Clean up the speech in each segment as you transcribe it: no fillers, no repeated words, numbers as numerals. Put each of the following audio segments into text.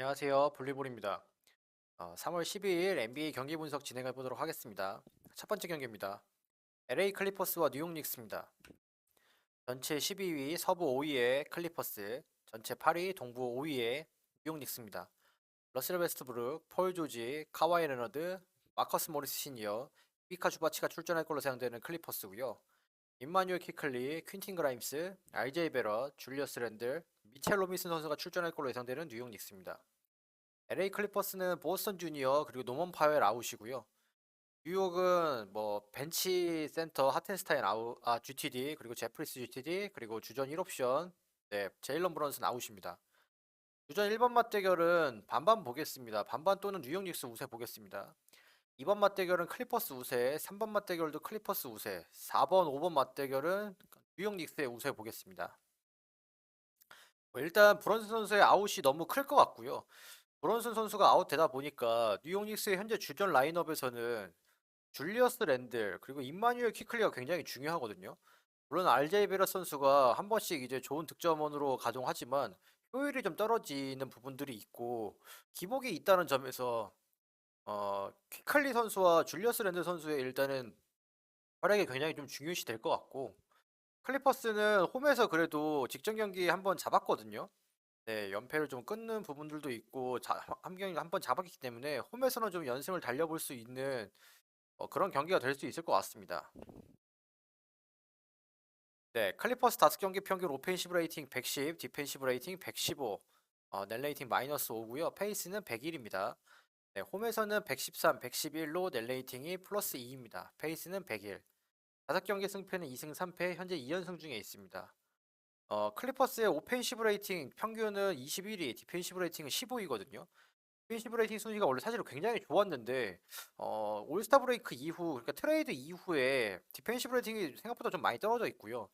안녕하세요. 볼리볼입니다. 3월 12일 NBA 경기 분석 진행해 보도록 하겠습니다. 첫 번째 경기입니다. LA 클리퍼스와 뉴욕 닉스입니다. 전체 12위 서부 5위의 클리퍼스, 전체 8위 동부 5위의 뉴욕 닉스입니다. 러셀 웨스트브룩, 폴 조지, 카와이 레너드, 마커스 모리스 시니어, 미카 주바치가 출전할 걸로 예상되는 클리퍼스고요. 임마뉴엘 키클리, 퀸틴 그라임스, RJ 베럿, 줄리어스 랜들, 미첼 로빈슨 선수가 출전할 걸로 예상되는 뉴욕 닉스입니다. LA 클리퍼스는 보스턴 주니어 그리고 노먼 파웰 아웃이고요. 뉴욕은 뭐 벤치 센터 하텐스타인 아웃, GTD 그리고 제프리스 GTD 그리고 주전 1옵션 제일런 브런슨 아웃입니다. 주전 1번 맞대결은 반반 보겠습니다. 반반 또는 뉴욕 닉스 우세 보겠습니다. 2번 맞대결은 클리퍼스 우세, 3번 맞대결도 클리퍼스 우세, 4번, 5번 맞대결은 뉴욕 닉스의 우세 보겠습니다. 일단 브런슨 선수의 아웃이 너무 클 것 같고요. 브런슨 선수가 아웃되다 보니까 뉴욕 닉스의 현재 주전 라인업에서는 줄리어스 랜들 그리고 임마뉴엘 키클리가 굉장히 중요하거든요. 물론 RJ 베럿 선수가 한 번씩 이제 좋은 득점원으로 가동하지만 효율이 좀 떨어지는 부분들이 있고 기복이 있다는 점에서 키클리 선수와 줄리어스 랜들 선수의 일단은 활약이 굉장히 좀 중요시 될 것 같고 클리퍼스는 홈에서 그래도 직전 경기 한 번 잡았거든요. 네, 연패를 좀 끊는 부분들도 있고 한 경기 한 번 잡았기 때문에 홈에서는 좀 연승을 달려볼 수 있는 그런 경기가 될 수 있을 것 같습니다. 네, 클리퍼스 5경기 평균 오펜시브 레이팅 110, 디펜시브 레이팅 115, net 레이팅 마이너스 5고요. 페이스는 101입니다. 네, 홈에서는 113, 111로 net 레이팅이 플러스 2입니다. 페이스는 101. 5경기 승패는 2승 3패, 현재 2연승 중에 있습니다. 클리퍼스의 오펜시브 레이팅 평균은 21위, 디펜시브 레이팅은 15위거든요. 디펜시브 레이팅 순위가 원래 사실 굉장히 좋았는데 올스타 브레이크 이후 그러니까 트레이드 이후에 디펜시브 레이팅이 생각보다 좀 많이 떨어져 있고요.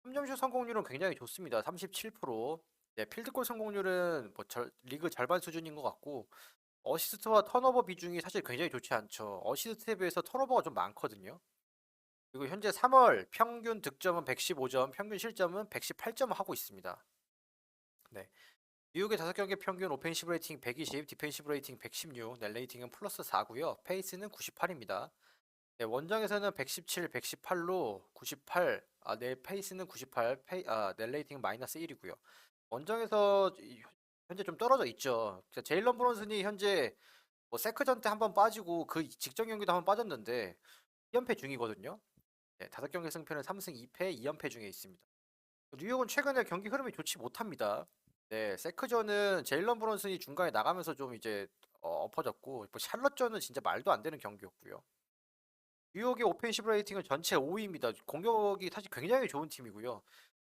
3점슛 성공률은 굉장히 좋습니다. 37%. 네, 필드골 성공률은 뭐 리그 절반 수준인 것 같고 어시스트와 턴오버 비중이 사실 굉장히 좋지 않죠. 어시스트에 비해서 턴오버가 좀 많거든요. 그리고 현재 3월 평균 득점은 115점, 평균 실점은 118점 하고 있습니다. 네. 뉴욕의 5경기 평균 오펜시브 레이팅 120, 디펜시브 레이팅 116, net 레이팅은 플러스 4고요. 페이스는 98입니다. 네, 원정에서는 117, 118로 98, 네, 페이스는 98, net 레이팅은 마이너스 1이고요. 원정에서 현재 좀 떨어져 있죠. 제일런 브론슨이 현재 뭐 세크전 때 한 번 빠지고 그 직전 경기도 한 번 빠졌는데 2연패 중이거든요. 네, 5경기 승패는 3승 2패 2연패 중에 있습니다. 뉴욕은 최근에 경기 흐름이 좋지 못합니다. 네, 세크전은 제일런 브론슨이 중간에 나가면서 좀 이제 엎어졌고 뭐 샬럿전은 진짜 말도 안 되는 경기였고요. 뉴욕의 오펜시브 레이팅은 전체 5위입니다. 공격이 사실 굉장히 좋은 팀이고요.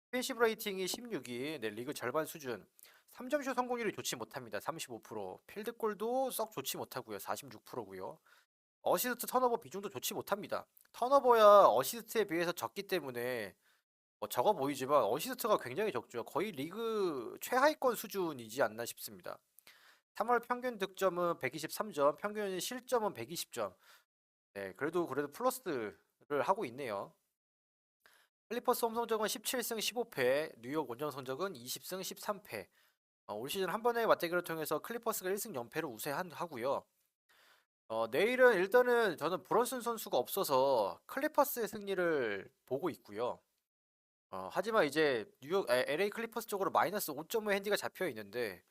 오펜시브 레이팅이 16위, 네, 리그 절반 수준. 3점슛 성공률이 좋지 못합니다. 35%. 필드골도 썩 좋지 못하고요. 46%고요. 어시스트 턴오버 비중도 좋지 못합니다. 턴오버야 어시스트에 비해서 적기 때문에 뭐 적어 보이지만 어시스트가 굉장히 적죠. 거의 리그 최하위권 수준이지 않나 싶습니다. 3월 평균 득점은 123점, 평균 실점은 120점. 네, 그래도 플러스를 하고 있네요. 클리퍼스 홈 성적은 17승 15패, 뉴욕 원정 성적은 20승 13패. 올 시즌 한 번의 맞대결을 통해서 클리퍼스가 1승 연패를 우세하고요. 내일은 일단은 저는 브런슨 선수가 없어서 클리퍼스의 승리를 보고 있고요. 하지만 이제 LA 클리퍼스 쪽으로 마이너스 5.5 핸디가 잡혀 있는데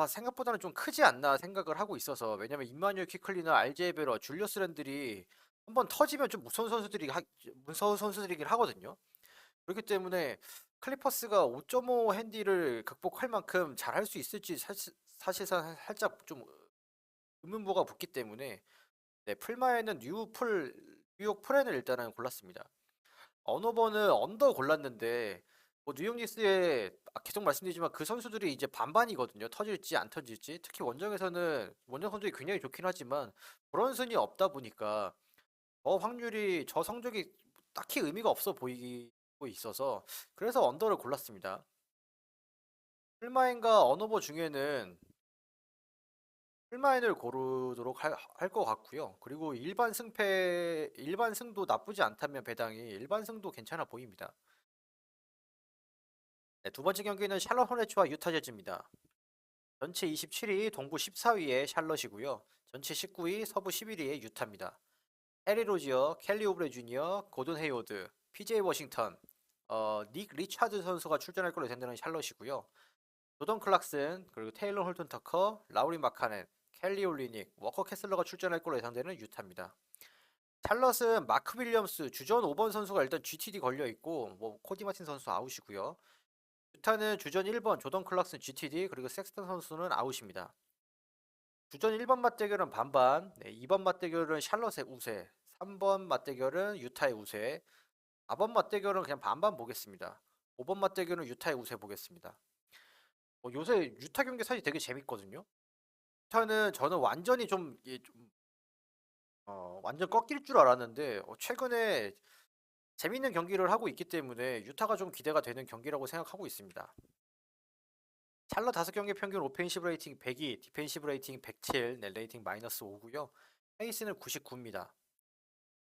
생각보다는 좀 크지 않나 생각을 하고 있어서 왜냐면 임마뉴엘 퀴클리나 RJ 베러, 줄리어스 랜들이 한번 터지면 좀 무서운 선수들이긴 하거든요. 그렇기 때문에 클리퍼스가 5.5 핸디를 극복할 만큼 잘할 수 있을지 사실상 살짝 좀 의문부가 붙기 때문에 네, 풀마에는 뉴욕 프렌을 일단은 골랐습니다. 언어버는 언더 골랐는데 뭐 뉴욕 닉스에 계속 말씀드리지만 그 선수들이 이제 반반이거든요. 터질지 안 터질지. 특히 원정에서는 원정 성적이 굉장히 좋긴 하지만 브런슨이 없다 보니까 저 성적이 딱히 의미가 없어 보이고 있어서 그래서 언더를 골랐습니다. 풀마인과 언어버 중에는 풀마인을 고르도록 할 것 같고요. 그리고 일반 승도 나쁘지 않다면 배당이 일반 승도 괜찮아 보입니다. 네, 두 번째 경기는 샬럿 호네츠와 유타 재즈입니다. 전체 27위 동부 14위에 샬럿이고요. 전체 19위 서부 11위에 유타입니다. 해리 로지어, 켈리 오브레 주니어, 고든 헤이워드, PJ 워싱턴, 닉 리차드 선수가 출전할 걸로 예상되는 샬럿이고요. 조던 클락슨, 그리고 테일러 홀튼 터커, 라우리 마카넨, 켈리 올리닉, 워커 캐슬러가 출전할 걸로 예상되는 유타입니다. 샬럿은 마크 윌리엄스, 주전 5번 선수가 일단 GTD 걸려 있고, 뭐 코디 마틴 선수 아웃이고요. 유타는 주전 1번 조던 클락슨 GTD, 그리고 섹스턴 선수는 아웃입니다. 주전 1번 맞대결은 반반, 2번 맞대결은 샬럿의 우세, 3번 맞대결은 유타의 우세, 4번 맞대결은 그냥 반반 보겠습니다. 5번 맞대결은 유타의 우세 보겠습니다. 요새 유타 경기 사실 되게 재밌거든요. 유타는 저는 완전히 완전 꺾일 줄 알았는데 최근에 재밌는 경기를 하고 있기 때문에 유타가 좀 기대가 되는 경기라고 생각하고 있습니다. 샬럿 5경기 평균 오펜시브 레이팅 102, 디펜시브 레이팅 107, 넷 레이팅 마이너스 5고요. 페이스는 99입니다.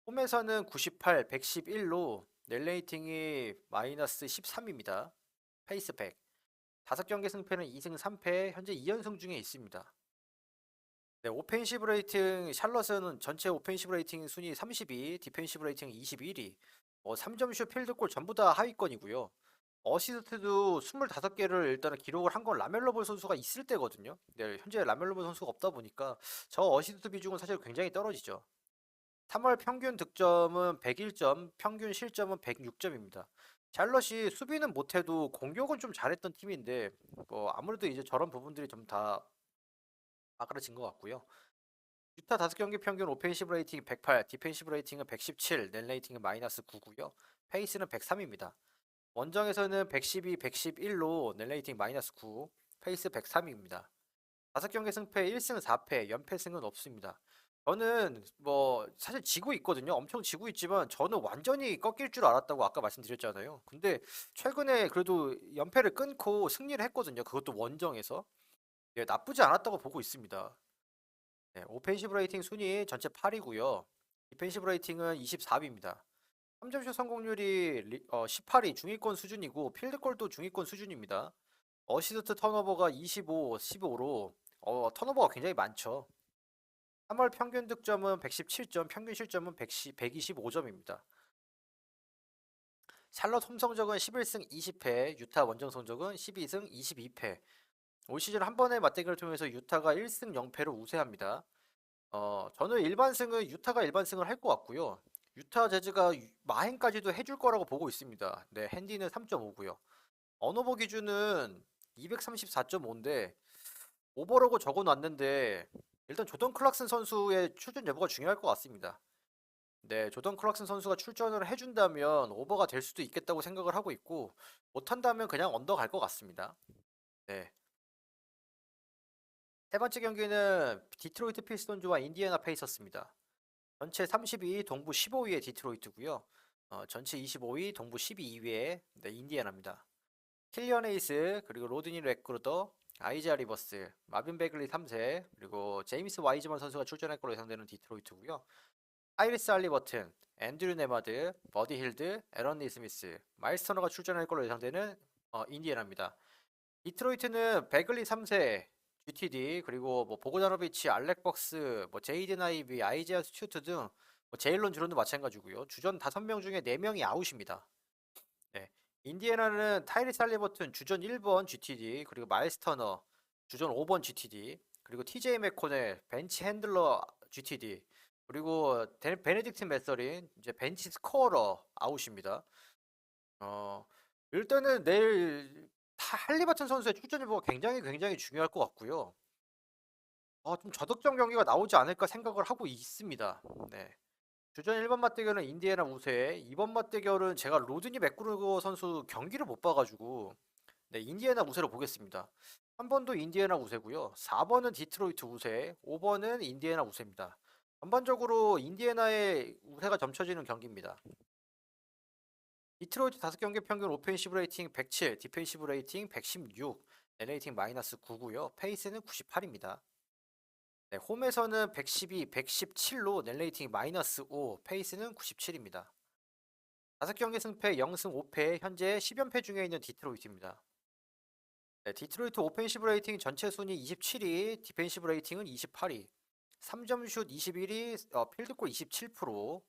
홈에서는 98, 111로 넷 레이팅이 마이너스 13입니다. 페이스 100. 5경기 승패는 2승 3패, 현재 2연승 중에 있습니다. 네, 오펜시브 레이팅 샬럿은 전체 오펜시브 레이팅 순위 32, 디펜시브 레이팅 21위. 3점슛 필드골 전부 다 하위권이고요. 어시스트도 25개를 일단은 기록을 한 건 라멜로 볼 선수가 있을 때거든요. 네, 현재 라멜로 볼 선수가 없다 보니까 저 어시스트 비중은 사실 굉장히 떨어지죠. 3월 평균 득점은 101점, 평균 실점은 106점입니다. 샬럿이 수비는 못해도 공격은 좀 잘했던 팀인데 아무래도 이제 저런 부분들이 좀 다 아그라진 것 같고요. 유타 5경기 평균 오펜시브 레이팅 108, 디펜시브 레이팅은 117, 넷 레이팅은 마이너스 9고요. 페이스는 103입니다. 원정에서는 112, 111로 넷 레이팅 마이너스 9, 페이스 103입니다. 5경기 승패 1승 4패, 연패승은 없습니다. 저는 사실 지고 있거든요. 엄청 지고 있지만 저는 완전히 꺾일 줄 알았다고 아까 말씀드렸잖아요. 근데 최근에 그래도 연패를 끊고 승리를 했거든요. 그것도 원정에서. 예, 나쁘지 않았다고 보고 있습니다. 네, 오펜시브 레이팅 순위 전체 8위고요. 디펜시브 레이팅은 24위입니다. 3점슛 성공률이 18위 중위권 수준이고 필드골도 중위권 수준입니다. 어시스트 턴오버가 25, 15로 턴오버가 굉장히 많죠. 3월 평균 득점은 117점, 평균 실점은 125점입니다. 샬럿 홈 성적은 11승 20패, 유타 원정 성적은 12승 22패. 올 시즌 한 번의 맞대결을 통해서 유타가 1승 0패로 우세합니다. 저는 일반승은 유타가 일반승을 할 것 같고요. 유타 제즈가 마행까지도 해줄 거라고 보고 있습니다. 네, 핸디는 3.5고요. 언어버 기준은 234.5인데 오버라고 적어놨는데 일단 조던 클락슨 선수의 출전 여부가 중요할 것 같습니다. 네, 조던 클락슨 선수가 출전을 해준다면 오버가 될 수도 있겠다고 생각을 하고 있고 못한다면 그냥 언더 갈 것 같습니다. 네. 세 번째 경기는 디트로이트 피스톤즈와 인디애나 페이서스입니다. 전체 32위, 동부 15위에 디트로이트고요. 전체 25위, 동부 12위에 인디애나입니다. 킬리언 에이스, 그리고 로드니 레크루더, 아이자 리버스, 마빈 베글리 3세, 그리고 제임스 와이즈먼 선수가 출전할 걸로 예상되는 디트로이트고요. 아이리스 할리버튼, 앤드류 네마드, 버디 힐드, 에런 니스미스, 마일스 터너가 출전할 걸로 예상되는 인디애나입니다. 디트로이트는 베글리 3세, GTD, 그리고 보고다노비치, 알렉 벅스, 제이든 아이비, 아이지아 스튜트 등 제일론 주론도 마찬가지고요. 주전 5명 중에 4명이 아웃입니다. 네. 인디애나는 타이리스 할리버튼 주전 1번 GTD, 그리고 마일스 터너 주전 5번 GTD, 그리고 TJ 맥코넬 벤치 핸들러 GTD, 그리고 베네딕트 메서린 이제 벤치 스코어러 아웃입니다. 어, 일단은 내일 할리버튼 선수의 출전 여부가 굉장히 중요할 것 같고요. 좀 저득점 경기가 나오지 않을까 생각을 하고 있습니다. 네. 주전 1번 맞대결은 인디애나 우세, 2번 맞대결은 제가 로드니 맥그루거 선수 경기를 못 봐가지고 네, 인디애나 우세로 보겠습니다. 3번도 인디애나 우세고요. 4번은 디트로이트 우세, 5번은 인디애나 우세입니다. 전반적으로 인디애나의 우세가 점쳐지는 경기입니다. 디트로이트 5경기 평균 오펜시브 레이팅 107, 디펜시브 레이팅 116, 넷 레이팅 마이너스 9고요. 페이스는 98입니다. 네, 홈에서는 112, 117로 넷 레이팅 마이너스 5, 페이스는 97입니다. 5경기 승패 0승 5패, 현재 10연패 중에 있는 디트로이트입니다. 네, 디트로이트 오펜시브 레이팅 전체 순위 27위, 디펜시브 레이팅은 28위. 3점 슛 21위, 필드골 27%.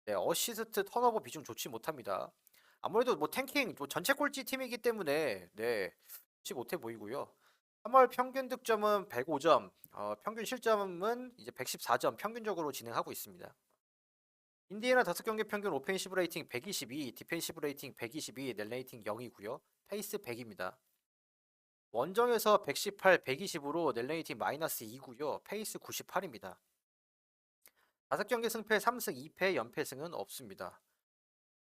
네, 어시스트 턴오버 비중 좋지 못합니다. 아무래도 뭐 탱킹 뭐 전체 꼴찌 팀이기 때문에 네, 좋지 못해 보이고요. 3월 평균 득점은 105점, 평균 실점은 이제 114점 평균적으로 진행하고 있습니다. 인디애나 5경기 평균 오펜시브 레이팅 122, 디펜시브 레이팅 122, 넷 레이팅 0이고요. 페이스 100입니다. 원정에서 118, 120으로 넷 레이팅 마이너스 2고요. 페이스 98입니다. 5경기 승패 3승 2패, 연패승은 없습니다.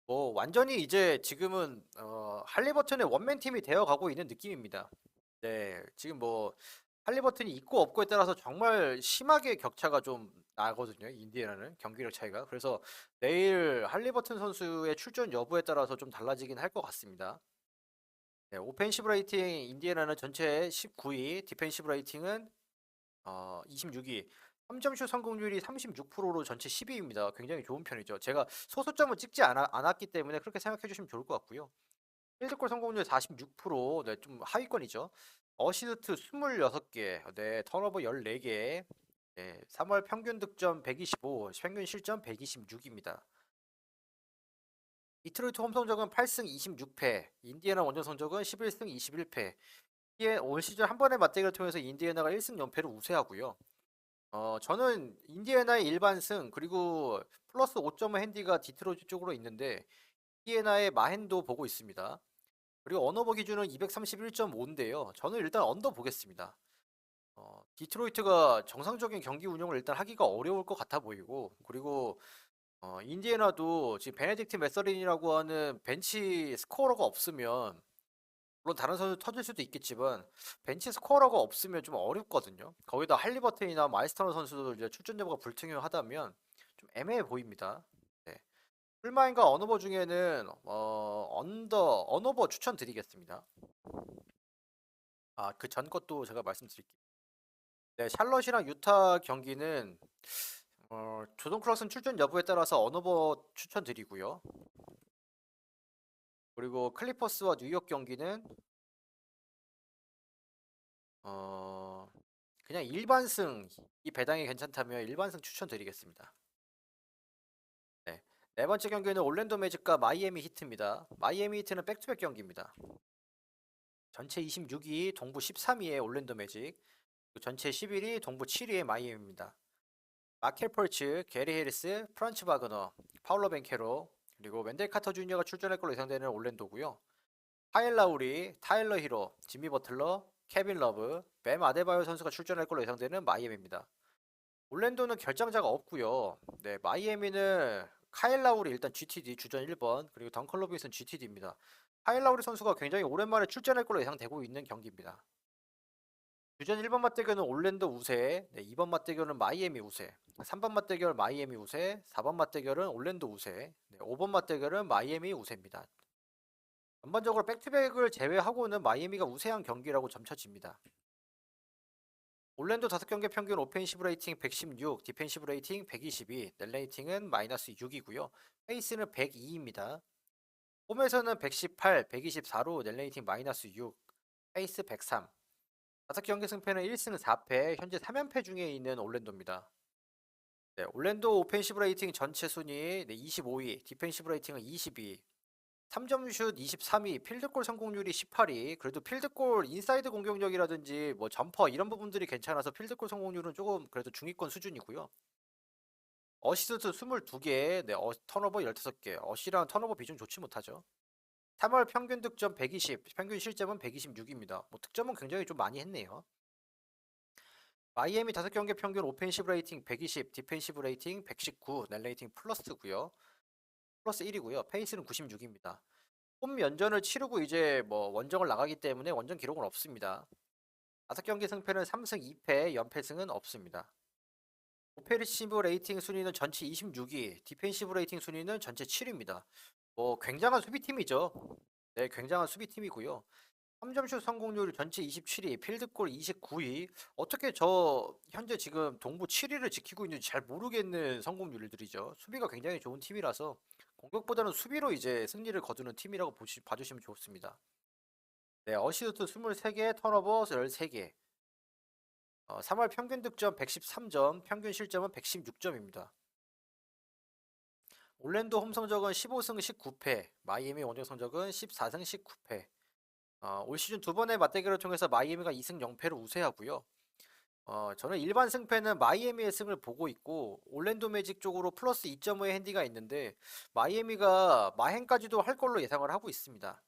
뭐 완전히 이제 지금은 할리버튼의 원맨 팀이 되어 가고 있는 느낌입니다. 네, 지금 뭐 할리버튼이 있고 없고에 따라서 정말 심하게 격차가 좀 나거든요. 인디애나는 경기력 차이가. 그래서 내일 할리버튼 선수의 출전 여부에 따라서 좀 달라지긴 할 것 같습니다. 네, 오펜시브 레이팅 인디애나는 전체 19위, 디펜시브 레이팅은 26위. 3점 슛 성공률이 36%로 전체 10위입니다. 굉장히 좋은 편이죠. 제가 소수점은 찍지 않았기 때문에 그렇게 생각해 주시면 좋을 것 같고요. 필드골 성공률 46%, 네, 좀 하위권이죠. 어시스트 26개, 네, 턴오버 14개, 네, 3월 평균 득점 125, 평균 실점 126입니다. 디트로이트 홈 성적은 8승 26패, 인디애나 원정 성적은 11승 21패. 이게 올 시즌 한 번의 맞대결을 통해서 인디애나가 1승 연패를 우세하고요. 저는 인디애나의 일반승 그리고 플러스 5.5 핸디가 디트로이트 쪽으로 있는데 인디애나의 마헨도 보고 있습니다. 그리고 언어버 기준은 231.5인데요. 저는 일단 언더 보겠습니다. 디트로이트가 정상적인 경기 운영을 일단 하기가 어려울 것 같아 보이고, 그리고 인디애나도 지금 베네딕트 메서린이라고 하는 벤치 스코어러가 없으면, 물론 다른 선수 터질 수도 있겠지만 벤치 스코어러가 없으면 좀 어렵거든요. 거기다 할리버튼이나 마이스터너 선수들 이제 출전 여부가 불투명하다면 좀 애매해 보입니다. 네. 풀마인과 언어버 중에는 언어버 추천드리겠습니다. 그 전 것도 제가 말씀드릴게요. 네, 샬럿이랑 유타 경기는 조던 클락슨 출전 여부에 따라서 언어버 추천드리고요. 그리고 클리퍼스와 뉴욕 경기는 어, 그냥 일반승 이 배당이 괜찮다면 일반승 추천드리겠습니다. 네. 네 번째 경기는 올랜도 매직과 마이애미 히트입니다. 마이애미 히트는 백투백 경기입니다. 전체 26위, 동부 13위의 올랜도 매직, 그리고 전체 11위, 동부 7위의 마이애미입니다. 마켈 펄츠, 게리 해리스, 프란츠 바그너, 파울로 벤케로, 그리고 웬델 카터 주니어가 출전할 걸로 예상되는 올랜도고요. 파일 라우리, 타일러 히로, 지미 버틀러, 케빈 러브, 뱀 아데바요 선수가 출전할 걸로 예상되는 마이애미입니다. 올랜도는 결장자가 없고요. 네, 마이애미는 카일 라우리 일단 GTD 주전 1번, 그리고 덩컨 로빈슨 GTD입니다. 카일 라우리 선수가 굉장히 오랜만에 출전할 걸로 예상되고 있는 경기입니다. 주전 1번 맞대결은 올랜도 우세, 네, 2번 맞대결은 마이애미 우세, 3번 맞대결 마이애미 우세, 4번 맞대결은 올랜도 우세, 네, 5번 맞대결은 마이애미 우세입니다. 전반적으로 백투백을 제외하고는 마이애미가 우세한 경기라고 점쳐집니다. 올랜도 5경기 평균 오펜시브 레이팅 116, 디펜시브 레이팅 122, 넷 레이팅은 마이너스 6이고요. 페이스는 102입니다. 홈에서는 118, 124로 넷 레이팅 마이너스 6, 페이스 103. 5경기 승패는 1승 4패, 현재 3연패 중에 있는 올랜도입니다. 네, 올랜도 오펜시브 레이팅 전체 순위 25위, 디펜시브 레이팅은 22, 3점 슛 23위, 필드골 성공률이 18위. 그래도 필드골 인사이드 공격력이라든지 뭐 점퍼 이런 부분들이 괜찮아서 필드골 성공률은 조금 그래도 중위권 수준이고요. 어시스트 22개, 네, 턴오버 15개. 어시랑 턴오버 비중 좋지 못하죠. 3월 평균 득점 120, 평균 실점은 126입니다. 뭐 득점은 굉장히 좀 많이 했네요. 마이애미 5경기 평균 오펜시브 레이팅 120, 디펜시브 레이팅 119, 넷 레이팅 플러스고요. 플러스 1이고요. 페이스는 96입니다. 홈 연전을 치르고 이제 뭐 원정을 나가기 때문에 원정 기록은 없습니다. 5경기 승패는 3승 2패, 연패승은 없습니다. 오페리시브 레이팅 순위는 전체 26위, 디펜시브 레이팅 순위는 전체 7위입니다. 뭐 굉장한 수비팀이죠. 네, 굉장한 수비팀이고요. 3점 슛 성공률 전체 27위, 필드골 29위. 어떻게 저 현재 지금 동부 7위를 지키고 있는지 잘 모르겠는 성공률들이죠. 수비가 굉장히 좋은 팀이라서 공격보다는 수비로 이제 승리를 거두는 팀이라고 봐주시면 좋습니다. 네, 어시스트 23개, 턴오버 13개. 3월 평균 득점 113점, 평균 실점은 116점입니다. 올랜도 홈 성적은 15승 19패, 마이애미 원정 성적은 14승 19패. 올 시즌 두 번의 맞대결을 통해서 마이애미가 2승 0패로 우세하고요. 저는 일반 승패는 마이애미의 승을 보고 있고 올랜도 매직 쪽으로 플러스 2.5의 핸디가 있는데 마이애미가 마행까지도 할 걸로 예상을 하고 있습니다.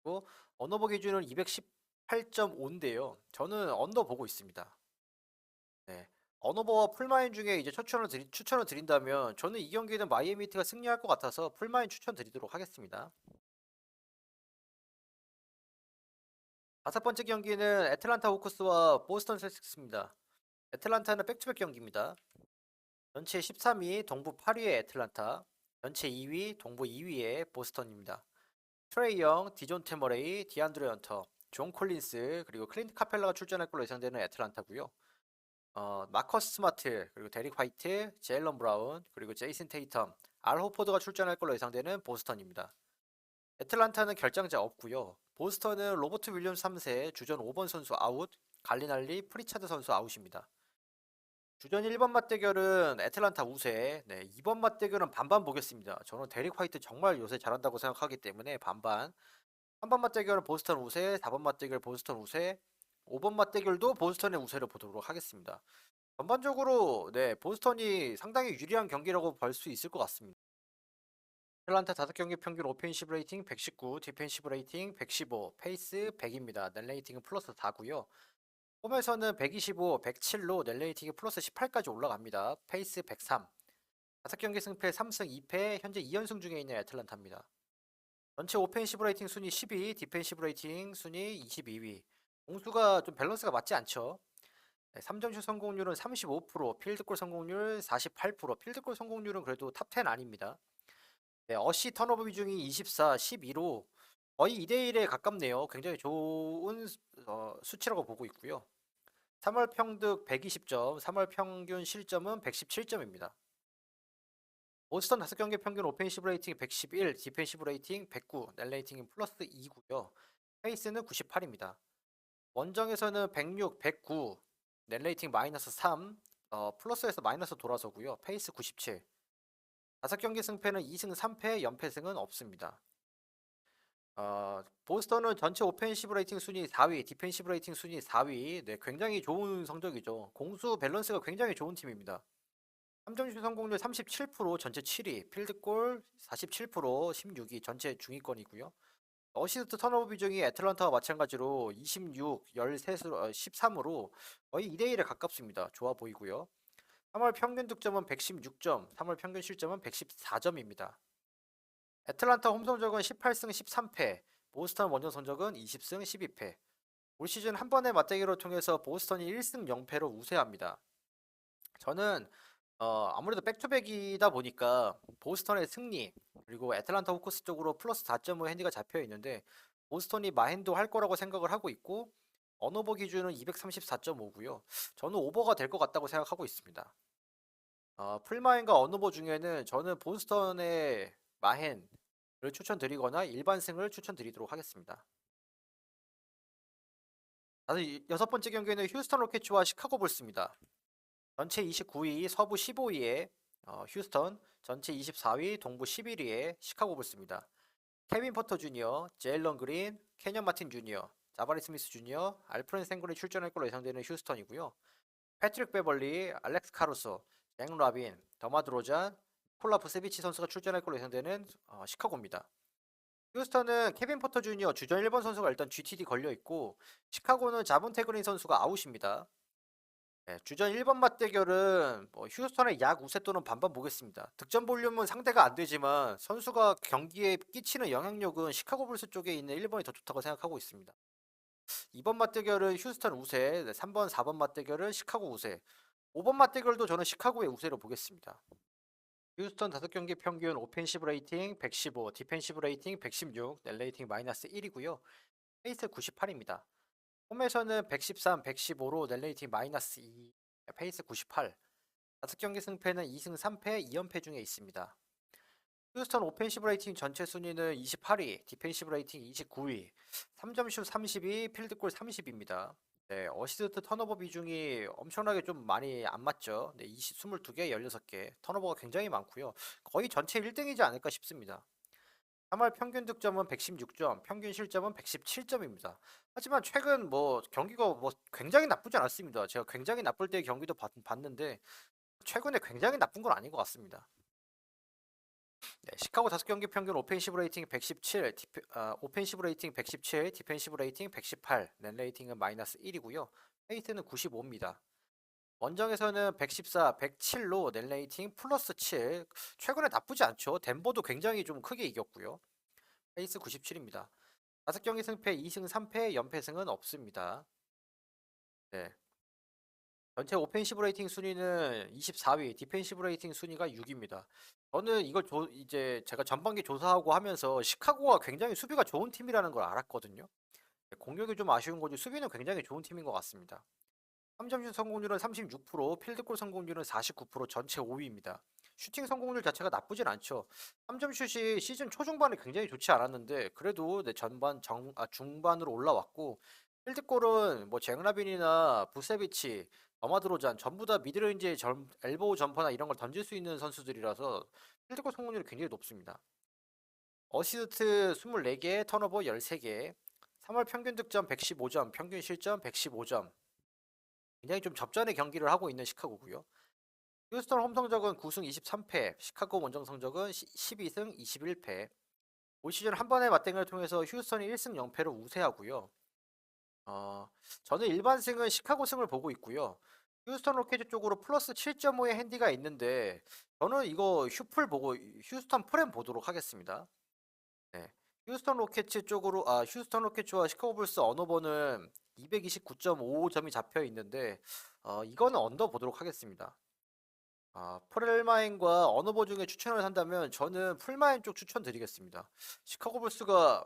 그리고 언어버 기준은 218.5인데요. 저는 언더 보고 있습니다. 네. 언어버와 풀마인 중에 이제 추천을 드린다면 저는 이 경기는 마이애미 히트가 승리할 것 같아서 풀마인 추천드리도록 하겠습니다. 다섯 번째 경기는 애틀란타 호크스와 보스턴 셀틱스입니다. 애틀란타는 백투백 경기입니다. 전체 13위 동부 8위의 애틀란타, 전체 2위 동부 2위의 보스턴입니다. 트레이 영, 디존테 머레이, 디안드레 헌터, 존 콜린스 그리고 클린트 카펠라가 출전할 걸로 예상되는 애틀란타고요. 마커스 스마트 그리고 데릭 화이트, 제일런 브라운 그리고 제이슨 테이텀, 알 호포드가 출전할 걸로 예상되는 보스턴입니다. 애틀란타는 결장자 없고요. 보스턴은 로버트 윌리엄스 3세, 주전 5번 선수 아웃, 갈리날리, 프리차드 선수 아웃입니다. 주전 1번 맞대결은 애틀란타 우세, 네, 2번 맞대결은 반반 보겠습니다. 저는 데릭 화이트 정말 요새 잘한다고 생각하기 때문에 반반. 3번 맞대결은 보스턴 우세, 4번 맞대결 보스턴 우세, 5번 맞대결도 보스턴의 우세를 보도록 하겠습니다. 전반적으로 네, 보스턴이 상당히 유리한 경기라고 볼 수 있을 것 같습니다. 애틀란타 5경기 평균 오펜시브 레이팅 119, 디펜시브 레이팅 115, 페이스 100입니다. net 레이팅은 플러스 4고요. 홈에서는 125, 107로 net 레이팅이 플러스 18까지 올라갑니다. 페이스 103. 5경기 승패 3승 2패, 현재 2연승 중에 있는 애틀란타입니다. 전체 오펜시브 레이팅 순위 12, 디펜시브 레이팅 순위 22위. 공수가 좀 밸런스가 맞지 않죠. 3점슛 성공률은 35%, 필드골 성공률 48%, 필드골 성공률은 그래도 탑 10 아닙니다. 네, 어시 턴오버 비중이 24, 12로 거의 2대1에 가깝네요. 굉장히 좋은 수치라고 보고 있고요. 3월 평득 120점, 3월 평균 실점은 117점입니다. 보스턴 5경기 평균 오펜시브 레이팅 111, 디펜시브 레이팅 109, net 레이팅은 플러스 2고요. 페이스는 98입니다. 원정에서는 106, 109, net 레이팅 마이너스 3, 플러스에서 마이너스 돌아서고요. 페이스 97. 5경기 승패는 2승 3패, 연패승은 없습니다. 보스턴은 전체 오펜시브 레이팅 순위 4위, 디펜시브 레이팅 순위 4위. 네, 굉장히 좋은 성적이죠. 공수 밸런스가 굉장히 좋은 팀입니다. 3점슛 성공률 37%, 전체 7위, 필드골 47%, 16위, 전체 중위권이고요. 어시스트 턴오버 비중이 애틀란타와 마찬가지로 26, 13으로 거의 2대1에 가깝습니다. 좋아 보이고요. 3월 평균 득점은 116점, 3월 평균 실점은 114점입니다. 애틀란타 홈 성적은 18승 13패, 보스턴 원정 성적은 20승 12패. 올 시즌 한 번의 맞대결을 통해서 보스턴이 1승 0패로 우세합니다. 저는 아무래도 백투백이다 보니까 보스턴의 승리 그리고 애틀란타 호크스 쪽으로 플러스 4.5 핸디가 잡혀 있는데 보스턴이 마핸도 할 거라고 생각을 하고 있고 언오버 기준은 234.5고요. 저는 오버가 될 것 같다고 생각하고 있습니다. 풀마인과 언오버 중에는 저는 보스턴의 마헨을 추천드리거나 일반승을 추천드리도록 하겠습니다. 여섯 번째 경기는 휴스턴 로켓츠와 시카고 불스입니다. 전체 29위, 서부 15위에 휴스턴, 전체 24위, 동부 11위에 시카고 불스입니다. 케빈 포터 주니어, 제일런 그린, 캐년 마틴 주니어, 자바리 스미스 주니어, 알프렌 생골이 출전할 걸로 예상되는 휴스턴이고요. 패트릭 베벌리, 알렉스 카루소, 잭 라빈, 더마 드로잔, 콜라 부세비치 선수가 출전할 걸로 예상되는 시카고입니다. 휴스턴은 케빈 포터 주니어 주전 1번 선수가 일단 GTD 걸려 있고 시카고는 자본테 그린 선수가 아웃입니다. 네, 주전 1번 맞대결은 휴스턴의 약 우세 또는 반반 보겠습니다. 득점 볼륨은 상대가 안 되지만 선수가 경기에 끼치는 영향력은 시카고 불스 쪽에 있는 1번이 더 좋다고 생각하고 있습니다. 2번 맞대결은 휴스턴 우세, 3번, 4번 맞대결은 시카고 우세, 5번 맞대결도 저는 시카고의 우세로 보겠습니다. 휴스턴 5경기 평균 오펜시브 레이팅 115, 디펜시브 레이팅 116, 넷 레이팅 마이너스 1이고요. 페이스 98입니다. 홈에서는 113, 115로 넷 레이팅 마이너스 2, 페이스 98. 5경기 승패는 2승 3패, 2연패 중에 있습니다. 휴스턴 오펜시브 레이팅 전체 순위는 28위, 디펜시브 레이팅 29위, 3점슛 32, 필드골 30입니다. 네, 어시스트 턴오버 비중이 엄청나게 좀 많이 안 맞죠. 네, 22개, 16개. 턴오버가 굉장히 많고요. 거의 전체 1등이지 않을까 싶습니다. 3월 평균 득점은 116점, 평균 실점은 117점입니다. 하지만 최근 뭐 경기가 뭐 굉장히 나쁘지 않았습니다. 제가 굉장히 나쁠 때 경기도 봤는데 최근에 굉장히 나쁜 건 아닌 것 같습니다. 네, 시카고 5경기 평균 오펜시브 레이팅 117, 오펜시브 레이팅 117, 디펜시브 레이팅 118, 넷 레이팅은 마이너스 1이고요. 페이스는 95입니다. 원정에서는 114, 107로 넷 레이팅 플러스 7. 최근에 나쁘지 않죠. 덴버도 굉장히 좀 크게 이겼고요. 페이스 97입니다. 5경기 승패 2승 3패, 연패승은 없습니다. 네. 전체 오펜시브 레이팅 순위는 24위, 디펜시브 레이팅 순위가 6입니다. 저는 이걸 이제 제가 전반기 조사하고 하면서 시카고가 굉장히 수비가 좋은 팀이라는 걸 알았거든요. 네, 공격이 좀 아쉬운 거지 수비는 굉장히 좋은 팀인 것 같습니다. 3점슛 성공률은 36%, 필드골 성공률은 49%, 전체 5위입니다. 슈팅 성공률 자체가 나쁘진 않죠. 3점슛이 시즌 초중반에 굉장히 좋지 않았는데 그래도 네, 중반으로 올라왔고 필드골은 뭐 잭라빈이나 부세비치, 어마드로잔 전부 다 미드레인지 엘보우 점퍼나 이런 걸 던질 수 있는 선수들이라서 필드골 성공률이 굉장히 높습니다. 어시스트 24개, 턴오버 13개, 3월 평균 득점 115점, 평균 실점 115점. 굉장히 좀 접전의 경기를 하고 있는 시카고고요. 휴스턴 홈 성적은 9승 23패, 시카고 원정 성적은 12승 21패. 올 시즌 한 번의 맞대결을 통해서 휴스턴이 1승 0패로 우세하고요. 어, 저는 일반 승은 시카고 승을 보고 있고요. 휴스턴 로켓 쪽으로 플러스 7.5의 핸디가 있는데 저는 이거 휴스턴 프렘 보도록 하겠습니다. 네. 휴스턴 로켓츠와 시카고 불스 언어버는 229.55점이 잡혀 있는데 이거는 언더 보도록 하겠습니다. 프렐마인과 언어버 중에 추천을 한다면 저는 풀마인 쪽 추천드리겠습니다. 시카고 불스가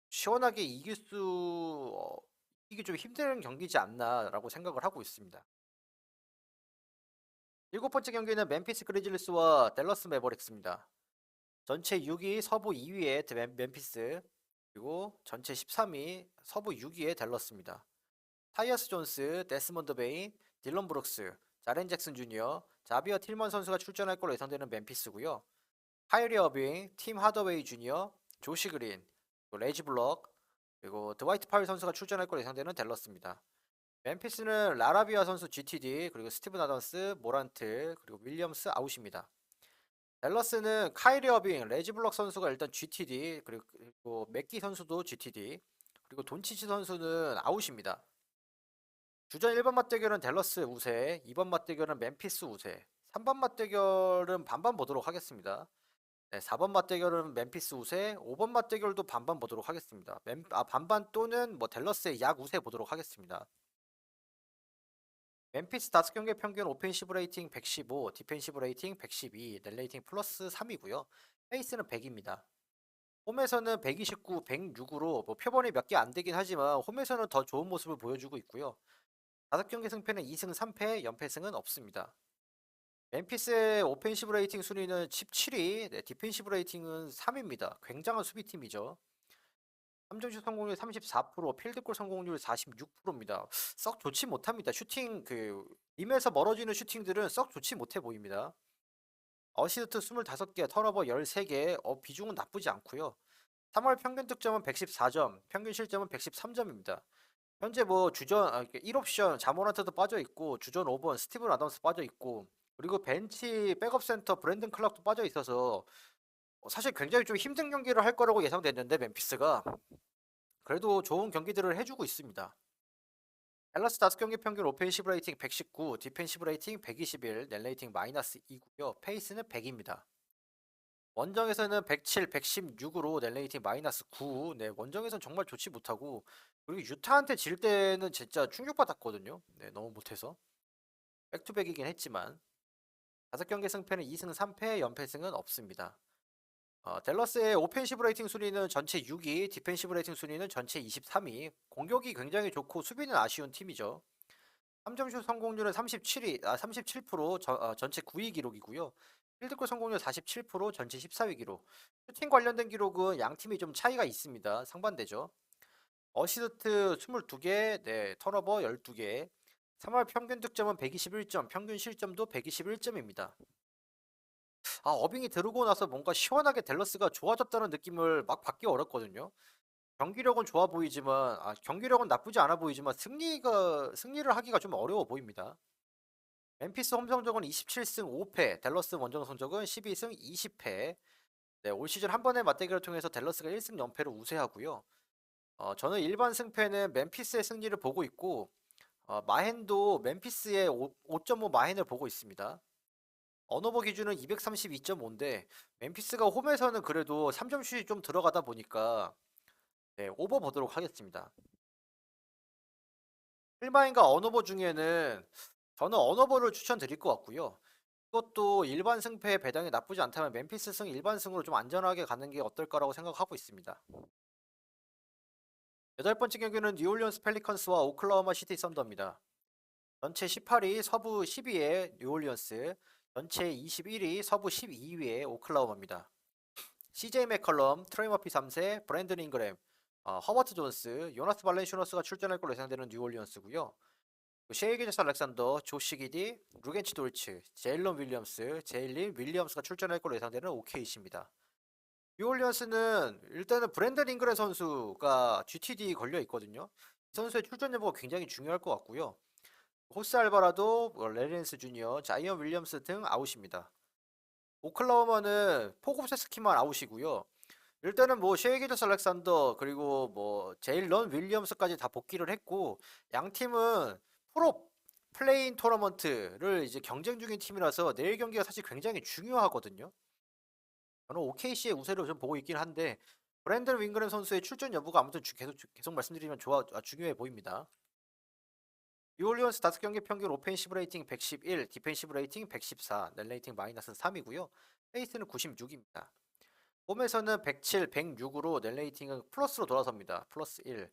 시원하게 이기기 좀 힘든 경기지 않나라고 생각을 하고 있습니다. 일곱 번째 경기는 멤피스 그리즐리스와 댈러스 매버릭스입니다. 전체 6위, 서부 2위에 멤피스, 그리고 전체 13위, 서부 6위에 댈러스입니다. 타이어스 존스, 데스먼드 베인, 딜런 브룩스, 자렌 잭슨 주니어, 자비어 틸먼 선수가 출전할 걸로 예상되는 멤피스고요. 카이리 어빙, 팀 하더웨이 주니어, 조시 그린, 그리고 레지 블럭, 그리고 드와이트 파일 선수가 출전할 걸로 예상되는 댈러스입니다. 멤피스는 라라비아 선수 GTD, 그리고 스티븐 아던스, 모란트, 그리고 윌리엄스 아웃입니다. 댈러스는 카이리 어빙, 레지 블럭 선수가 일단 GTD, 그리고 맥기 선수도 GTD, 그리고 돈치치 선수는 아웃입니다. 주전 1번 맞대결은 댈러스 우세, 2번 맞대결은 멤피스 우세, 3번 맞대결은 반반 보도록 하겠습니다. 네, 4번 맞대결은 멤피스 우세, 5번 맞대결도 반반 보도록 하겠습니다. 반반 또는 뭐 댈러스의 약 우세 보도록 하겠습니다. 멤피스 5경기 평균 오펜시브 레이팅 115, 디펜시브 레이팅 112, 넷 레이팅 플러스 3이고요. 페이스는 100입니다. 홈에서는 129, 106으로 뭐 표본이 몇 개 안 되긴 하지만 홈에서는 더 좋은 모습을 보여주고 있고요. 5경기 승패는 2승 3패, 연패승은 없습니다. 멤피스의 오펜시브 레이팅 순위는 17위, 네, 디펜시브 레이팅은 3입니다. 굉장한 수비팀이죠. 3점슛 성공률 34%, 필드골 성공률 46%입니다. 썩 좋지 못합니다. 림에서 멀어지는 슈팅들은 썩 좋지 못해 보입니다. 어시스트 25개, 턴오버 13개, 비중은 나쁘지 않고요. 3월 평균 득점은 114점, 평균 실점은 113점입니다. 현재 뭐 1옵션 자모란트도 빠져 있고 주전 5번 스티븐 아담스 빠져 있고 그리고 벤치 백업 센터 브랜든 클락도 빠져 있어서 사실 굉장히 좀 힘든 경기를 할 거라고 예상됐는데 멤피스가 그래도 좋은 경기들을 해주고 있습니다. 댈러스 5경기 평균 오펜시브 레이팅 119, 디펜시브 레이팅 121, 넷 레이팅 마이너스 2고요. 페이스는 100입니다. 원정에서는 107, 116으로 넷 레이팅 마이너스 9. 네, 원정에서는 정말 좋지 못하고 그리고 유타한테 질 때는 진짜 충격받았거든요. 네, 너무 못해서. 백투백이긴 했지만 5경기 승패는 2승 3패, 연패승은 없습니다. 댈러스의 오펜시브 레이팅 순위는 전체 6위, 디펜시브 레이팅 순위는 전체 23위. 공격이 굉장히 좋고 수비는 아쉬운 팀이죠. 3점슛 성공률은 37%, 전체 9위 기록이고요. 필드골 성공률 47%, 전체 14위 기록. 슈팅 관련된 기록은 양 팀이 좀 차이가 있습니다. 상반되죠. 어시스트 22개, 네, 턴오버 12개. 3월 평균 득점은 121점, 평균 실점도 121점입니다. 어빙이 들어오고 나서 뭔가 시원하게 댈러스가 좋아졌다는 느낌을 막 받기 어렵거든요. 경기력은 좋아 보이지만, 경기력은 나쁘지 않아 보이지만 승리를 하기가 좀 어려워 보입니다. 멤피스 홈 성적은 27승 5패, 댈러스 원정 성적은 12승 20패. 네, 올 시즌 한 번의 맞대결을 통해서 댈러스가 1승 0패로 우세하고요. 저는 일반 승패는 멤피스의 승리를 보고 있고, 마헨도 멤피스의 5.5 마헨을 보고 있습니다. 언어버 기준은 232.5인데 멤피스가 홈에서는 그래도 3점 슛이 좀 들어가다 보니까 네, 오버 보도록 하겠습니다. 필마인과 언어버 중에는 저는 언어버를 추천드릴 것 같고요. 이것도 일반 승패 배당이 나쁘지 않다면 멤피스 승 일반 승으로 좀 안전하게 가는 게 어떨까라고 생각하고 있습니다. 여덟 번째 경기는 뉴올리언스 펠리컨스와 오클라호마 시티 썬더입니다. 전체 18위 서부 12위의 뉴올리언스, 전체 21위 서부 12위의 오클라호마입니다. CJ 맥컬럼, 트레이 머피 3세, 브랜든 잉그램, 허버트 존스, 요나스 발렌슈너스가 출전할 걸로 예상되는 뉴올리언스고요. 셰이 기저스 알렉산더, 조시 기디, 루겐치 돌츠, 제일런 윌리엄스, 제일린 윌리엄스가 출전할 걸로 예상되는 OKC입니다. 뉴올리언스는 일단은 브랜든 잉그램 선수가 GTD 걸려 있거든요. 이 선수의 출전 여부가 굉장히 중요할 것 같고요. 호스 알바라도, 레렌스 주니어, 자이언 윌리엄스 등 아웃입니다. 오클라호마는 포곱세스키만 아웃이고요. 일단은 뭐 셰이 기저스 알렉산더 그리고 뭐 제일런 윌리엄스까지 다 복귀를 했고 양 팀은 프로 플레인 토너먼트를 이제 경쟁 중인 팀이라서 내일 경기가 사실 굉장히 중요하거든요. 저는 OKC의 우세를 좀 보고 있긴 한데 브랜든 윙그램 선수의 출전 여부가 아무튼 계속 말씀드리면 중요해 보입니다. 뉴올리언스 5경기 평균 오펜시브 레이팅 111, 디펜시브 레이팅 114, 넷 레이팅 마이너스 3이고요. 페이스는 96입니다. 홈에서는 107, 106으로 넷 레이팅은 플러스로 돌아섭니다. 플러스 1,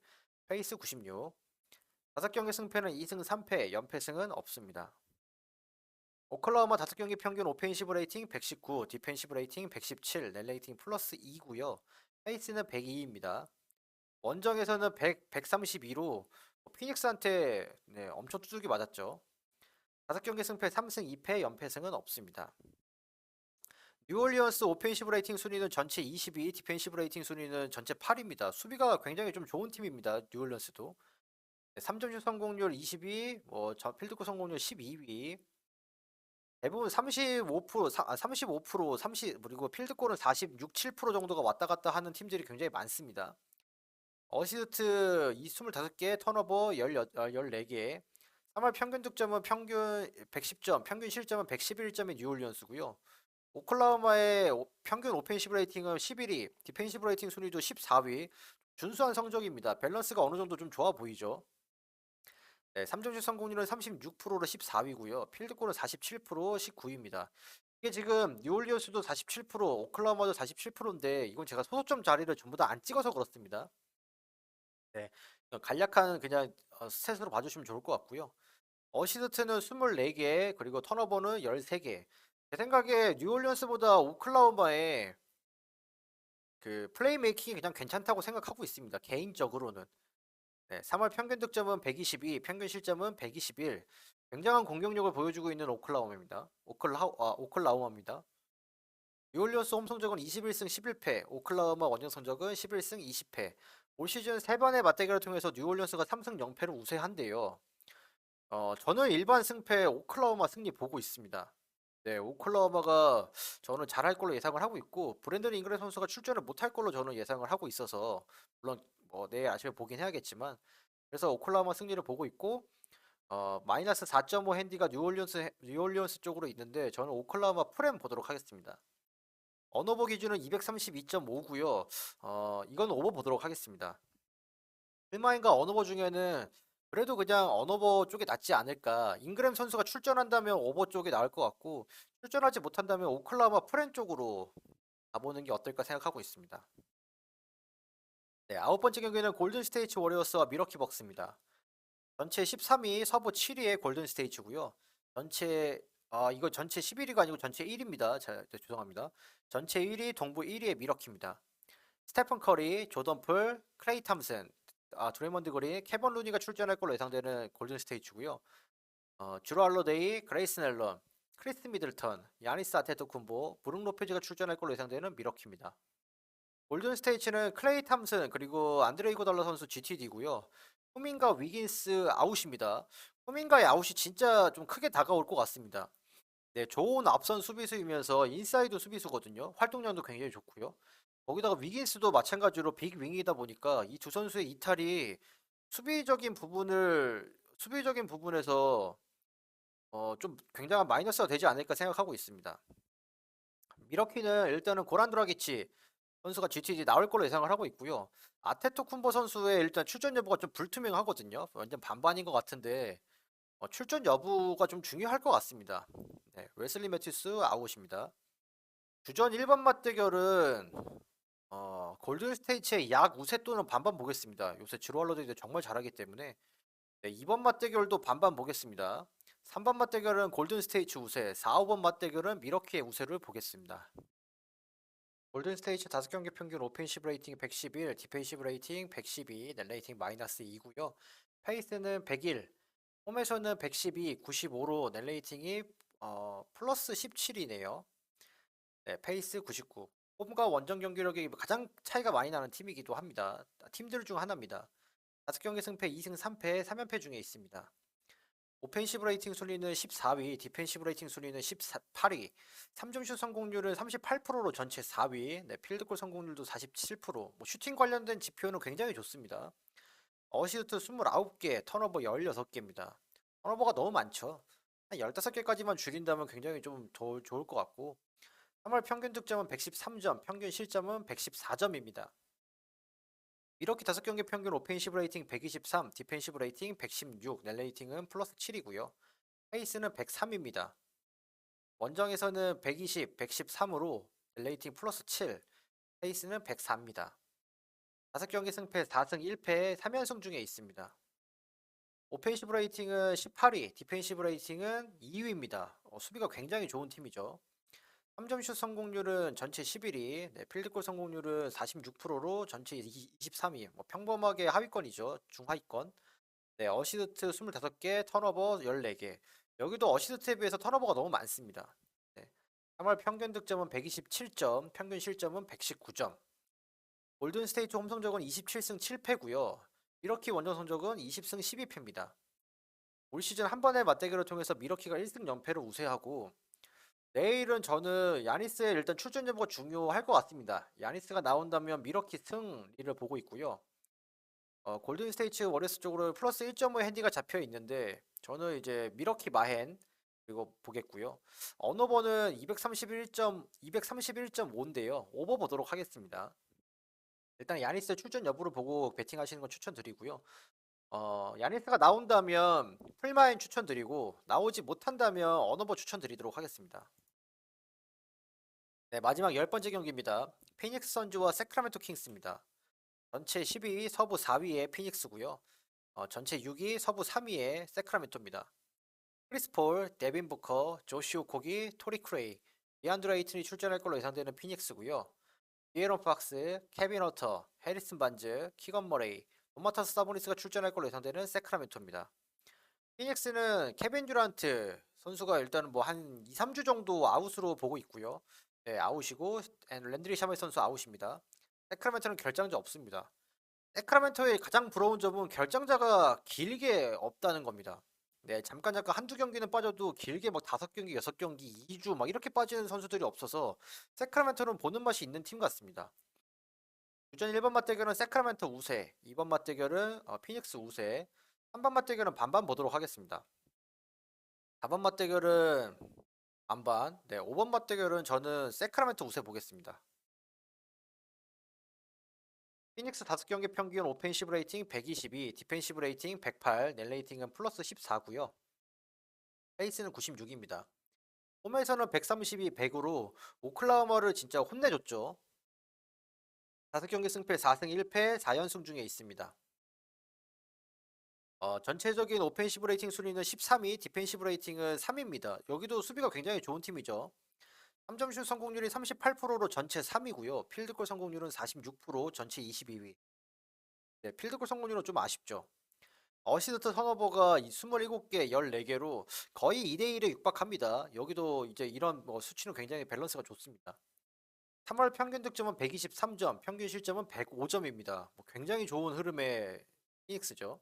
페이스 96. 5경기 승패는 2승 3패, 연패승은 없습니다. 오클라호마 5경기 평균 오펜시브 레이팅 119, 디펜시브 레이팅 117, 넷 레이팅 플러스 2고요. 페이스는 102입니다. 원정에서는 132로 피닉스한테 네, 엄청 두들기 맞았죠. 5경기 승패 3승 2패, 연패승은 없습니다. 뉴올리언스 오펜시브 레이팅 순위는 전체 22, 디펜시브 레이팅 순위는 전체 8입니다. 수비가 굉장히 좀 좋은 팀입니다. 뉴올리언스도. 3점슛 성공률 22, 필드골 성공률 12위. 대부분 35%, 35%, 30, 그리고 필드골은 46, 7% 정도가 왔다 갔다 하는 팀들이 굉장히 많습니다. 어시스트 25개, 턴오버 14개. 3월 평균 득점은 평균 110점, 평균 실점은 111점의 뉴올리언스고요. 오클라호마의 평균 오펜시브 레이팅은 11위, 디펜시브 레이팅 순위도 14위. 준수한 성적입니다. 밸런스가 어느 정도 좀 좋아 보이죠. 네, 3점슛 성공률은 36%로 14위고요. 필드골은 47%, 19위입니다. 이게 지금 뉴올리언스도 47%, 오클라호마도 47%인데 이건 제가 소속점 자리를 전부 다 안 찍어서 그렇습니다. 네, 간략한 그냥 스탯으로 봐주시면 좋을 것 같고요. 어시스트는 24개, 그리고 턴오버는 13개. 제 생각에 뉴올리언스보다 오클라호마의 그 플레이메이킹이 그냥 괜찮다고 생각하고 있습니다. 개인적으로는. 네, 3월 평균 득점은 122, 평균 실점은 121. 굉장한 공격력을 보여주고 있는 오클라호마입니다. 뉴올리언스 홈 성적은 21승 11패, 오클라호마 원정 성적은 11승 20패. 올 시즌 3번의 맞대결을 통해서 뉴올리언스가 3승 0패로 우세한데요. 저는 일반 승패 오클라호마 승리 보고 있습니다. 네, 오클라호마가 저는 잘할 걸로 예상을 하고 있고 브랜든 잉그램 선수가 출전을 못할 걸로 저는 예상을 하고 있어서 물론 뭐 내일 아침에 보긴 해야겠지만 그래서 오클라호마 승리를 보고 있고 마이너스 4.5 핸디가 뉴올리언스 쪽으로 있는데 저는 오클라호마 프렘 보도록 하겠습니다. 언어버 기준은 232.5고요. 이건 오버 보도록 하겠습니다. 필마인과 언어버 중에는 그래도 그냥 언어버 쪽이 낫지 않을까. 잉그램 선수가 출전한다면 오버 쪽이 나을 것 같고 출전하지 못한다면 오클라호마 프렌 쪽으로 가보는 게 어떨까 생각하고 있습니다. 네, 9번째 경기는 골든 스테이트 워리어스와 미러키 벅스입니다. 전체 13위, 서부 7위의 골든 스테이트고요. 전체 이거 전체 11위가 아니고 전체 1위입니다. 죄송합니다. 전체 1위, 동부 1위의 미러키입니다. 스테픈 커리, 조던 풀, 클레이 탐슨, 드레이먼드 그린, 케번 루니가 출전할 걸로 예상되는 골든 스테이츠고요. 주로 할로데이, 그레이슨 앨런, 크리스 미들턴, 야니스 아테토쿤보, 브룩 로페즈가 출전할 걸로 예상되는 미러키입니다. 골든 스테이츠는 클레이 탐슨 그리고 안드레 이고달라 선수 GTD고요. 후민과 위긴스 아웃입니다. 후민과의 아웃이 진짜 좀 크게 다가올 것 같습니다. 네, 좋은 앞선 수비수이면서 인사이드 수비수거든요. 활동량도 굉장히 좋고요. 거기다가 위긴스도 마찬가지로 빅 윙이다 보니까 이 두 선수의 이탈이 수비적인 부분에서 좀 굉장한 마이너스가 되지 않을까 생각하고 있습니다. 미러키는 일단은 고란 드라기치 선수가 GTD 나올 걸로 예상을 하고 있고요. 아테토쿤보 선수의 일단 출전 여부가 좀 불투명하거든요. 완전 반반인 것 같은데 출전 여부가 좀 중요할 것 같습니다. 네, 웨슬리 매튜스 아웃입니다. 주전 1번 맞대결은 골든 스테이츠의 약 우세 또는 반반 보겠습니다. 요새 지루얼러들이 정말 잘하기 때문에 네, 2번 맞대결도 반반 보겠습니다. 3번 맞대결은 골든 스테이츠 우세, 4, 5번 맞대결은 미러키의 우세를 보겠습니다. 골든 스테이츠 5경기 평균 오펜시브 레이팅 111, 디펜시브 레이팅 112, 넷 레이팅 마이너스 2고요. 페이스는 101, 홈에서는 112, 95로 넷 레이팅이 플러스 17이네요. 네, 페이스 99. 홈과 원정 경기력이 가장 차이가 많이 나는 팀이기도 합니다. 팀들 중 하나입니다. 5경기 승패 2승 3패, 3연패 중에 있습니다. 오펜시브 레이팅 순위는 14위, 디펜시브 레이팅 순위는 18위, 3점슛 성공률은 38%로 전체 4위, 네, 필드골 성공률도 47%, 뭐 슈팅 관련된 지표는 굉장히 좋습니다. 어시스트 29개, 턴오버 16개입니다. 턴오버가 너무 많죠. 한 15개까지만 줄인다면 굉장히 좀 더 좋을 것 같고, 3월 평균 득점은 113점, 평균 실점은 114점입니다. 이렇게 5경기 평균 오펜시브 레이팅 123, 디펜시브 레이팅 116, 넷 레이팅은 플러스 7이고요. 페이스는 103입니다. 원정에서는 120, 113으로 레이팅 플러스 7, 페이스는 104입니다. 5경기 승패 4승 1패 3연승 중에 있습니다. 오펜시브 레이팅은 18위, 디펜시브 레이팅은 2위입니다. 수비가 굉장히 좋은 팀이죠. 3점슛 성공률은 전체 11위, 네, 필드골 성공률은 46%로 전체 23위, 뭐 평범하게 하위권이죠. 중하위권. 네, 어시스트 25개, 턴오버 14개. 여기도 어시스트에 비해서 턴오버가 너무 많습니다. 네. 3월 평균 득점은 127점, 평균 실점은 119점. 골든 스테이트 홈 성적은 27승 7패고요. 미러키 원정 성적은 20승 12패입니다. 올 시즌 한 번의 맞대결을 통해서 미러키가 1승 연패를 우세하고 내일은 저는 야니스의 일단 출전 여부가 중요할 것 같습니다. 야니스가 나온다면 미러키 승리를 보고 있고요. 골든 스테이츠 워리어스 쪽으로 플러스 1.5의 핸디가 잡혀 있는데 저는 이제 미러키 마헨 그리고 보겠고요. 언어버는 231.5인데요. 오버 보도록 하겠습니다. 일단 야니스 출전 여부를 보고 베팅하시는 건 추천드리고요. 야니스가 나온다면 풀마인 추천드리고 나오지 못한다면 언어버 추천드리도록 하겠습니다. 네, 마지막 10번째 경기입니다. 피닉스 선즈와 세크라멘토 킹스입니다. 전체 12위, 서부 4위의 피닉스고요. 전체 6위, 서부 3위의 세크라멘토입니다. 크리스 폴, 데빈 부커, 조시 오코기, 토리 크레이, 디안드레 에이튼이 출전할 걸로 예상되는 피닉스고요. 디에런 박스, 케빈 허터, 해리슨 반즈, 키건 머레이, 도마타스 사보니스가 출전할 걸로 예상되는 세크라멘토입니다. 피닉스는 케빈 듀란트 선수가 일단은 뭐 한 2, 3주 정도 아웃으로 보고 있고요. 네, 아웃이고 랜드리 샤멜 선수 아웃입니다. 세크라멘토는 결장자 없습니다. 세크라멘토의 가장 부러운 점은 결장자가 길게 없다는 겁니다. 네, 잠깐 한두 경기는 빠져도 길게 막 5경기, 6경기, 2주 막 이렇게 빠지는 선수들이 없어서 세크라멘토는 보는 맛이 있는 팀 같습니다. 주전 1번 맞대결은 세크라멘토 우세, 2번 맞대결은 피닉스 우세, 3번 맞대결은 반반 보도록 하겠습니다. 4번 맞대결은 반반, 네, 5번 맞대결은 저는 세크라멘토 우세 보겠습니다. 피닉스 5경기 평균 오펜시브 레이팅 122, 디펜시브 레이팅 108, 넷 레이팅은 플러스 14고요. 페이스는 96입니다. 홈에서는 132, 100으로 오클라호마를 진짜 혼내줬죠. 5경기 승패 4승 1패 4연승 중에 있습니다. 전체적인 오펜시브 레이팅 순위는 13위, 디펜시브 레이팅은 3위입니다. 여기도 수비가 굉장히 좋은 팀이죠. 3점슛 성공률이 38%로 전체 3위고요. 필드골 성공률은 46%, 전체 22위. 네, 필드골 성공률은 좀 아쉽죠. 어시스트 턴오버가 27개, 14개로 거의 2대1에 육박합니다. 여기도 이제 이런 뭐 수치는 굉장히 밸런스가 좋습니다. 3월 평균 득점은 123점, 평균 실점은 105점입니다. 뭐 굉장히 좋은 흐름의 피닉스죠.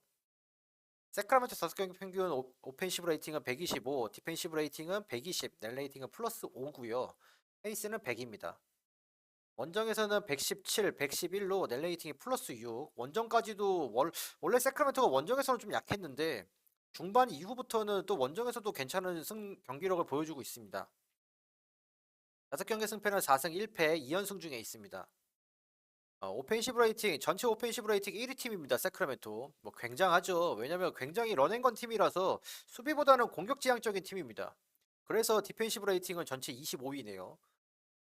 세크라멘토 5경기 평균 오펜시브 레이팅은 125, 디펜시브 레이팅은 120, 넬 레이팅은 플러스 5고요. 페이스는 100입니다. 원정에서는 117, 111로 넬 레이팅이 플러스 6. 원정까지도 원래 세크라멘토가 원정에서는 좀 약했는데 중반 이후부터는 또 원정에서도 괜찮은 경기력을 보여주고 있습니다. 5경기 승패는 4승 1패 2연승 중에 있습니다. 오펜시브 레이팅, 전체 오펜시브 레이팅 1위 팀입니다. 세크라멘토. 뭐 굉장하죠. 왜냐면 굉장히 런앤건 팀이라서 수비보다는 공격 지향적인 팀입니다. 그래서 디펜시브 레이팅은 전체 25위네요.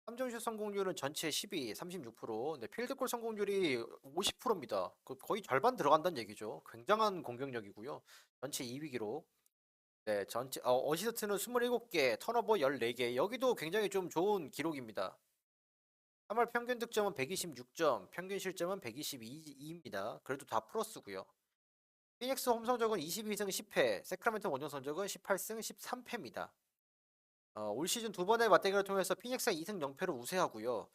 3점슛 성공률은 전체 12, 36%. 네, 필드골 성공률이 50%입니다. 거의 절반 들어간다는 얘기죠. 굉장한 공격력이고요. 전체 2위 기록. 네, 전체 어시스트는 27개, 턴오버 14개. 여기도 굉장히 좀 좋은 기록입니다. 3월 평균 득점은 126점, 평균 실점은 122입니다. 그래도 다 플러스고요. 피닉스 홈 성적은 22승 10패, 세크라멘토 원정 성적은 18승 13패입니다. 올 시즌 두 번의 맞대결을 통해서 피닉스가 2승 0패로 우세하고요.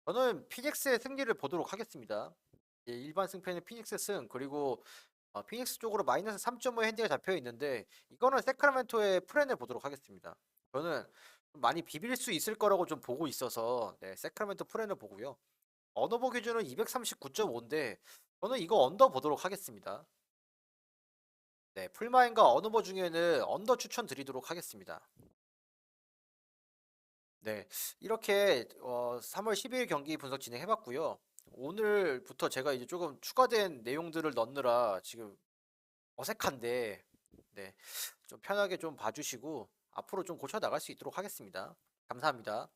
저는 피닉스의 승리를 보도록 하겠습니다. 일반 승패는 피닉스 승, 그리고 피닉스 쪽으로 마이너스 3.5 핸디가 잡혀 있는데 이거는 세크라멘토의 플랜을 보도록 하겠습니다. 저는 좀 많이 비빌 수 있을 거라고 좀 보고 있어서 네, 세크라멘토 플랜을 보고요. 언어버 기준은 239.5인데 저는 이거 언더 보도록 하겠습니다. 네, 풀마인과 언어버 중에는 언더 추천드리도록 하겠습니다. 네, 이렇게 3월 12일 경기 분석 진행해봤고요. 오늘부터 제가 이제 조금 추가된 내용들을 넣느라 지금 어색한데, 네, 좀 편하게 좀 봐주시고 앞으로 좀 고쳐 나갈 수 있도록 하겠습니다. 감사합니다.